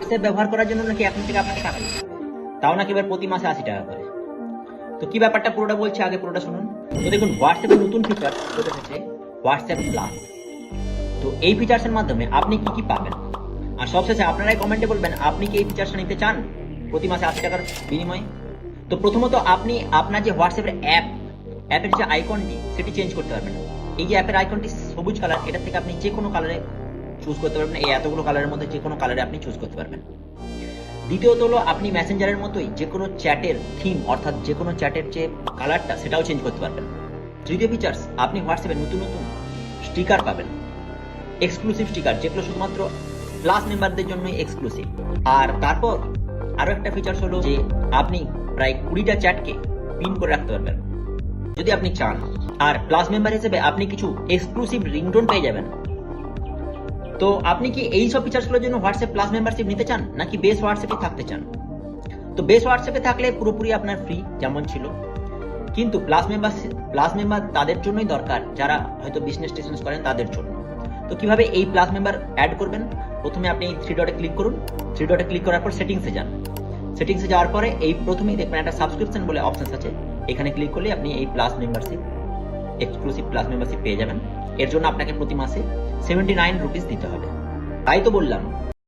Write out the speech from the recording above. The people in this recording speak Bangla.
হোয়াটসঅ্যাপ ব্যবহার করার জন্য নাকি এখন থেকে আপনাকে টাকা দিতে হবে, তাও নাকি এবার প্রতি মাসে 80 টাকা করে। তো কি ব্যাপারটা পুরোটা বলছে, আগে পুরোটা শুনুন। তো দেখুন, হোয়াটসঅ্যাপের নতুন ফিচার চলে এসেছে হোয়াটসঅ্যাপ প্লাস। তো এই ফিচার্সের মাধ্যমে আপনি কি কি পাবেন, আর সবশেষে আপনারাই কমেন্টে বলবেন আপনি কি এই ফিচারটা নিতে চান প্রতি মাসে 80 টাকার বিনিময়ে। তো প্রথমত আপনি আপনার যে হোয়াটসঅ্যাপের অ্যাপের যে আইকনটি সেটি চেঞ্জ করতে পারবেন। এই যে অ্যাপের আইকনটি সবুজ কালার, এটা থেকে আপনি যে কোনো কালারে চুজ করতে পারবেন। এই এতগুলো কালারের মধ্যে যে কোনো কালারে আপনি চুজ করতে পারবেন। দ্বিতীয়ত হলো আপনি মেসেঞ্জারের মতোই যে কোনো চ্যাটের থিম, অর্থাৎ যে কোনো চ্যাটের যে কালারটা সেটাও চেঞ্জ করতে পারবেন। তৃতীয় ফিচার্স, আপনি হোয়াটসঅ্যাপে নতুন নতুন স্টিকার পাবেন, এক্সক্লুসিভ স্টিকার, যেগুলো শুধুমাত্র প্লাস মেম্বারদের জন্যই এক্সক্লুসিভ। আর তারপর আরো একটা ফিচার্স হলো যে আপনি প্রায় 20টা চ্যাটকে পিন করে রাখতে পারবেন যদি আপনি চান। আর প্লাস মেম্বার হিসেবে আপনি কিছু এক্সক্লুসিভ রিংটোন পেয়ে যাবেন। তো আপনি কি এই সব ফিচার্সগুলোর জন্য হোয়াটসঅ্যাপ প্লাস মেম্বারশিপ নিতে চান, নাকি বেস হোয়াটসঅ্যাপে থাকতে চান? তো বেস হোয়াটসঅ্যাপে থাকলে পুরোপুরি আপনার ফ্রি যেমন ছিল, কিন্তু প্লাস মেম্বার তাদের জন্যই দরকার যারা হয়তো বিজনেস টিজনেস করেন তাদের জন্য। তো কিভাবে এই প্লাস মেম্বার অ্যাড করবেন, প্রথমে আপনি এই 3 ডটে ক্লিক করুন। 3 ডটে ক্লিক করার পর সেটিংসে যান। সেটিংসে যাওয়ার পরে এই প্রথমেই দেখবেন একটা সাবস্ক্রিপশন বলে অপশন আছে, এখানে ক্লিক করলে আপনি এই plus membership, exclusive plus membership পেয়ে যাবেন। এর জন্য আপনাকে প্রতি মাসে 79 রুপিস দিতে হবে। তাই তো বললাম